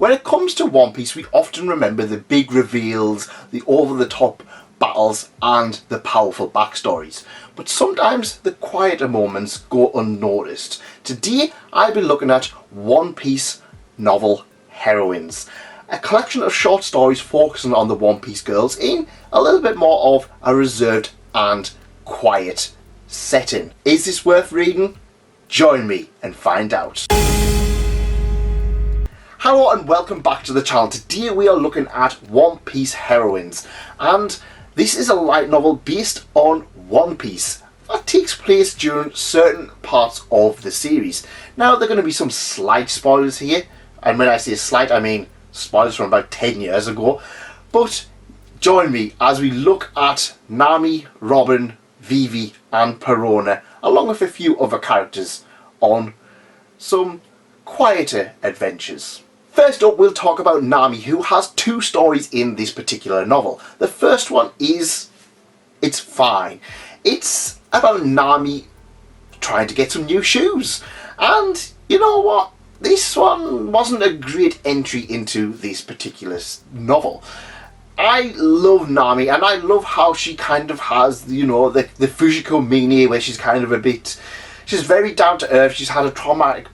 When it comes to One Piece, we often remember the big reveals, the over-the-top battles, and the powerful backstories. But sometimes the quieter moments go unnoticed. Today, I'll be looking at One Piece novel Heroines, a collection of short stories focusing on the One Piece girls in a little bit more of a reserved and quiet setting. Is this worth reading? Join me and find out. Hello and welcome back to the channel. Today we are looking at One Piece Heroines, and this is a light novel based on One Piece that takes place during certain parts of the series. Now there are going to be some slight spoilers here, and when I say slight I mean spoilers from about 10 years ago, but join me as we look at Nami, Robin, Vivi and Perona, along with a few other characters on some quieter adventures. First up, we'll talk about Nami, who has two stories in this particular novel. The first one is It's Fine. It's about Nami trying to get some new shoes. And you know what? This one wasn't a great entry into this particular novel. I love Nami, and I love how she kind of has, you know, the Fujiko mania, where she's kind of a bit, she's very down to earth, she's had a traumatic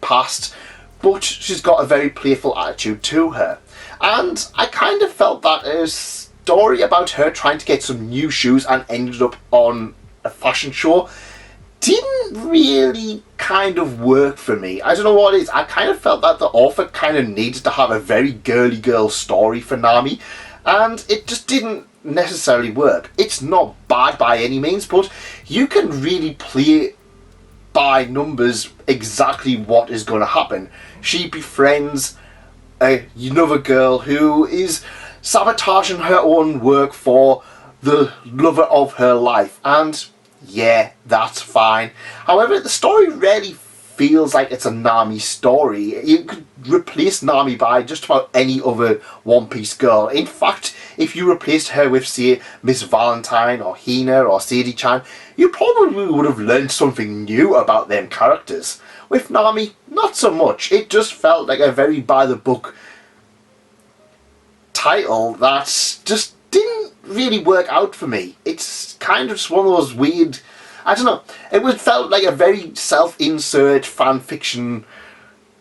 past, but she's got a very playful attitude to her. And I kind of felt that a story about her trying to get some new shoes and ended up on a fashion show didn't really kind of work for me. I don't know what it is. I kind of felt that the author kind of needed to have a very girly girl story for Nami, and it just didn't necessarily work. It's not bad by any means, but you can really play by numbers exactly what is going to happen. She befriends another girl who is sabotaging her own work for the lover of her life, and yeah, that's fine. However, the story really feels like it's a Nami story. You could replace Nami by just about any other One Piece girl. In fact, if you replaced her with, say, Miss Valentine or Hina or Sadie-chan, you probably would have learned something new about them characters. With Nami, not so much. It just felt like a very by-the-book title that just didn't really work out for me. It's kind of just one of those weird, I don't know, it felt like a very self-insert fan fiction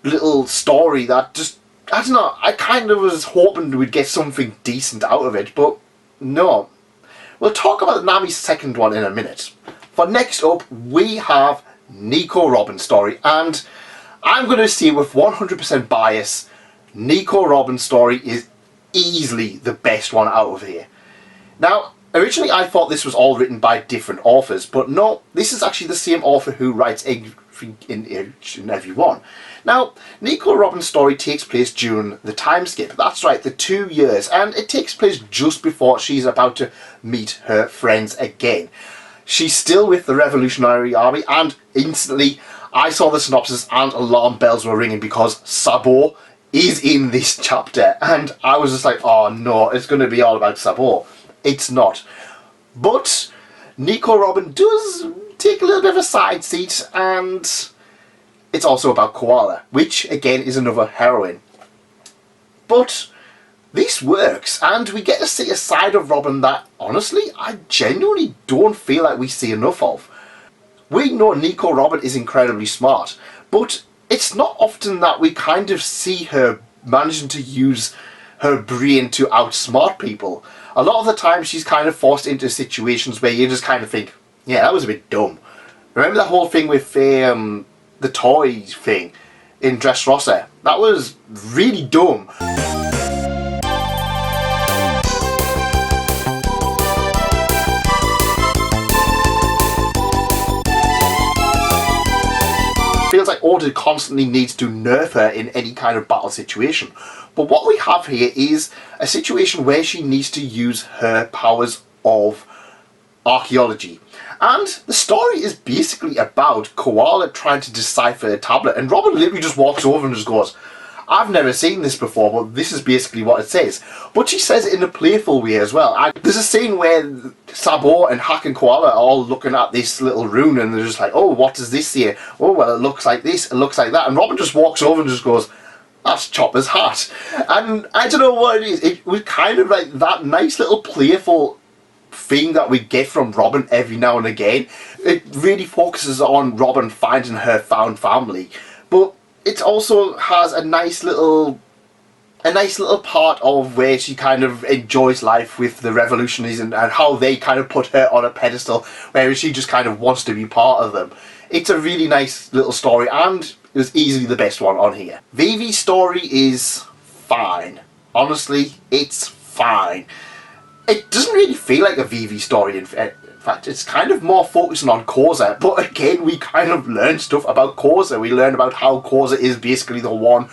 little story that just, I don't know, I kind of was hoping we'd get something decent out of it, but no. We'll talk about Nami's second one in a minute. For next up, we have Nico Robin's story, and I'm going to say with 100% bias, Nico Robin's story is easily the best one out of here. Now, originally I thought this was all written by different authors, but no, this is actually the same author who writes every one. Now, Nico Robin's story takes place during the time skip. That's right, the 2 years, and it takes place just before she's about to meet her friends again. She's still with the Revolutionary Army, and instantly I saw the synopsis and alarm bells were ringing because Sabo is in this chapter, and I was just like, oh no, it's going to be all about Sabo. It's not. But Nico Robin does take a little bit of a side seat, and it's also about Koala, which again is another heroine. But this works, and we get to see a side of Robin that, honestly, I genuinely don't feel like we see enough of. We know Nico Robin is incredibly smart, but it's not often that we kind of see her managing to use her brain to outsmart people. A lot of the time she's kind of forced into situations where you just kind of think, yeah, that was a bit dumb. Remember that whole thing with the toy thing in Dressrosa? That was really dumb. Feels like Oda constantly needs to nerf her in any kind of battle situation. But what we have here is a situation where she needs to use her powers of archaeology. And the story is basically about Koala trying to decipher a tablet, and Robin literally just walks over and just goes, I've never seen this before, but this is basically what it says. But she says it in a playful way as well. And there's a scene where Sabo and Hack and Koala are all looking at this little rune, and they're just like, oh, what does this say? Oh, well, it looks like this, it looks like that. And Robin just walks over and just goes, that's Chopper's hat. And I don't know what it is, it was kind of like that nice little playful thing that we get from Robin every now and again. It really focuses on Robin finding her found family, but it also has a nice little part of where she kind of enjoys life with the revolutionaries and how they kind of put her on a pedestal, whereas she just kind of wants to be part of them. It's a really nice little story, and it was easily the best one on here. Vivi's story is fine. Honestly, it's fine. It doesn't really feel like a Vivi story, in fact. It's kind of more focusing on Koza, but again, we kind of learn stuff about Koza. We learn about how Koza is basically the one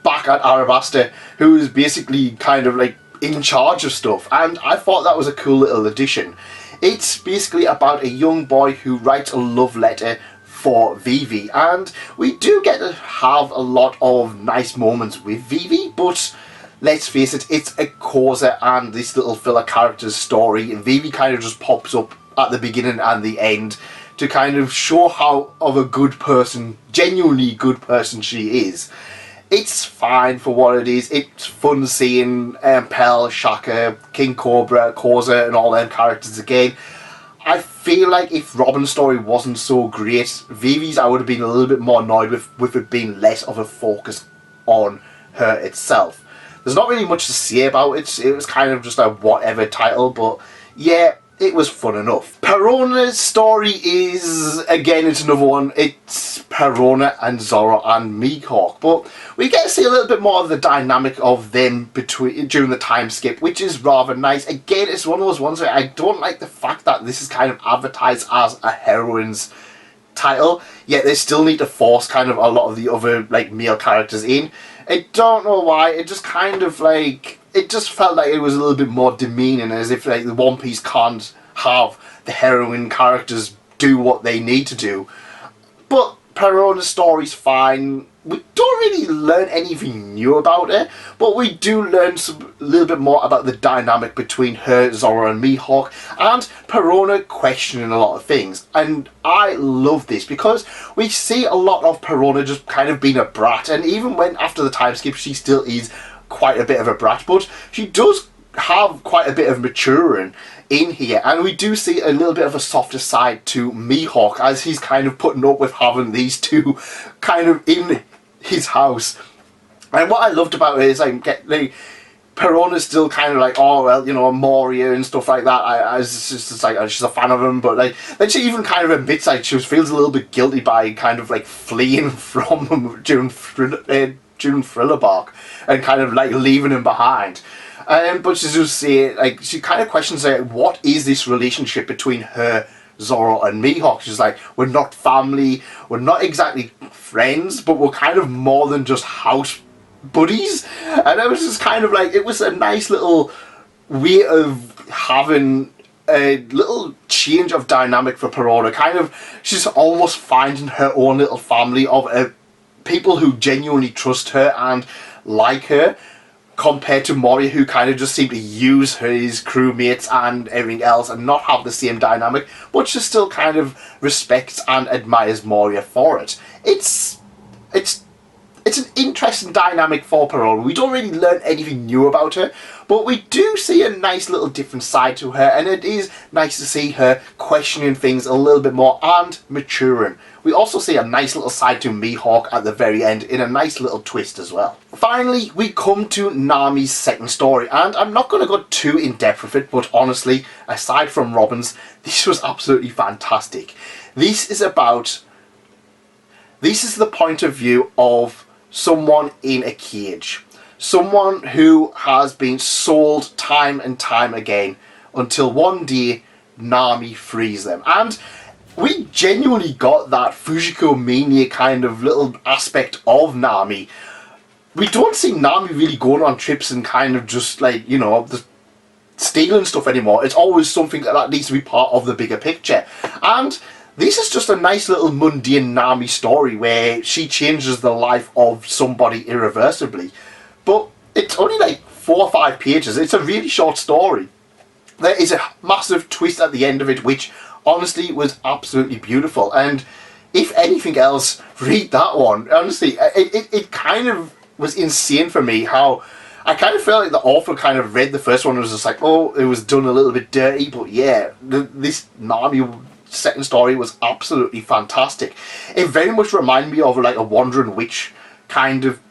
back at Arabasta who is basically kind of like in charge of stuff, and I thought that was a cool little addition. It's basically about a young boy who writes a love letter for Vivi, and we do get to have a lot of nice moments with Vivi, but let's face it, it's a Koza and this little filler character's story, and Vivi kind of just pops up at the beginning and the end to kind of show how of a good person, genuinely good person she is. It's fine for what it is. It's fun seeing Pell, Shaka, King Cobra, Koza and all them characters again. I feel like if Robin's story wasn't so great, Vivi's I would have been a little bit more annoyed with it being less of a focus on her itself. There's not really much to say about it. It was kind of just a whatever title, but yeah, it was fun enough. Perona's story is, again, it's another one. It's Perona and Zoro and Mihawk, but we get to see a little bit more of the dynamic of them during the time skip, which is rather nice. Again, it's one of those ones where I don't like the fact that this is kind of advertised as a Heroines title, yet they still need to force kind of a lot of the other like male characters in. I don't know why, it just kind of like, it just felt like it was a little bit more demeaning, as if like the One Piece can't have the heroine characters do what they need to do. But Perona's story's fine. We don't really learn anything new about it, but we do learn a little bit more about the dynamic between her, Zoro and Mihawk, and Perona questioning a lot of things. And I love this because we see a lot of Perona just kind of being a brat, and even when after the time skip she still is quite a bit of a brat, but she does have quite a bit of maturing in here, and we do see a little bit of a softer side to Mihawk as he's kind of putting up with having these two kind of in his house. And what I loved about it is like Perona's still kind of like, oh well, you know, Moria and stuff like that. I was just like, she's a fan of him, but like then she even kind of admits like she feels a little bit guilty by kind of like fleeing from him during Thriller Bark and kind of like leaving him behind. But she just say like she kind of questions like, what is this relationship between her, Zoro and Mihawk? She's like, we're not family, we're not exactly friends, but we're kind of more than just house buddies. And it was just kind of like, it was a nice little way of having a little change of dynamic for Perona. Kind of, she's almost finding her own little family of people who genuinely trust her and like her, compared to Moria, who kind of just seemed to use his crewmates and everything else and not have the same dynamic, but she still kind of respects and admires Moria for it. It's an interesting dynamic for Perona. We don't really learn anything new about her, but we do see a nice little different side to her, and it is nice to see her questioning things a little bit more and maturing. We also see a nice little side to Mihawk at the very end in a nice little twist as well. Finally, we come to Nami's second story, and I'm not going to go too in depth with it, but honestly, aside from Robin's, this was absolutely fantastic. This is the point of view of someone in a cage. Someone who has been sold time and time again until one day Nami frees them. And we genuinely got that Fujiko Mania kind of little aspect of Nami. We don't see Nami really going on trips and kind of just like, you know, stealing stuff anymore. It's always something that needs to be part of the bigger picture. And this is just a nice little mundane Nami story where she changes the life of somebody irreversibly. But it's only like 4 or 5 pages. It's a really short story. There is a massive twist at the end of it, which honestly was absolutely beautiful. And if anything else, read that one. Honestly, it kind of was insane for me. How I kind of felt like the author kind of read the first one and was just like, oh, it was done a little bit dirty, but yeah, this Nami second story was absolutely fantastic. It very much reminded me of like a Wandering Witch kind of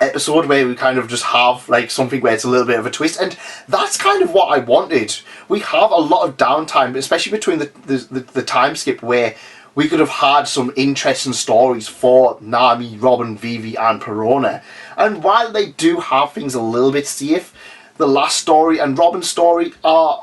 episode where we kind of just have like something where it's a little bit of a twist, and that's kind of what I wanted. We have a lot of downtime, especially between the time skip, where we could have had some interesting stories for Nami, Robin, Vivi and Perona. And while they do have things a little bit safe, the last story and Robin's story are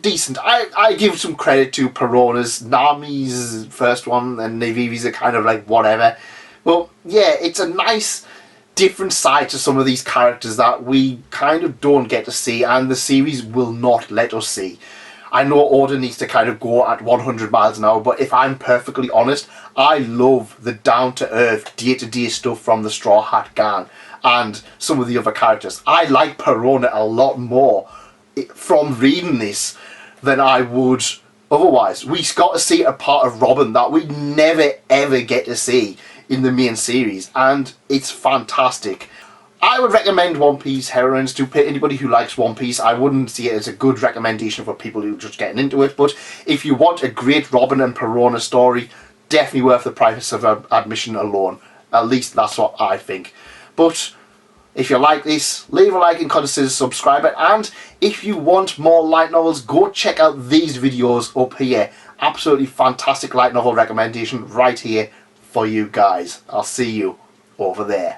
decent. I give some credit to Perona's. Nami's first one and Vivi's are kind of like whatever. Well, yeah, it's a nice different side to some of these characters that we kind of don't get to see, and the series will not let us see. I know order needs to kind of go at 100 miles an hour, but if I'm perfectly honest, I love the down-to-earth, day-to-day stuff from the Straw Hat Gang and some of the other characters. I like Perona a lot more from reading this than I would otherwise. We got to see a part of Robin that we never ever get to see in the main series, and it's fantastic. I would recommend One Piece Heroines to anybody who likes One Piece. I wouldn't see it as a good recommendation for people who are just getting into it, but if you want a great Robin and Perona story, definitely worth the price of admission alone. At least that's what I think. But if you like this, leave a like and consider subscribing. And if you want more light novels, go check out these videos up here. Absolutely fantastic light novel recommendation right here for you guys. I'll see you over there.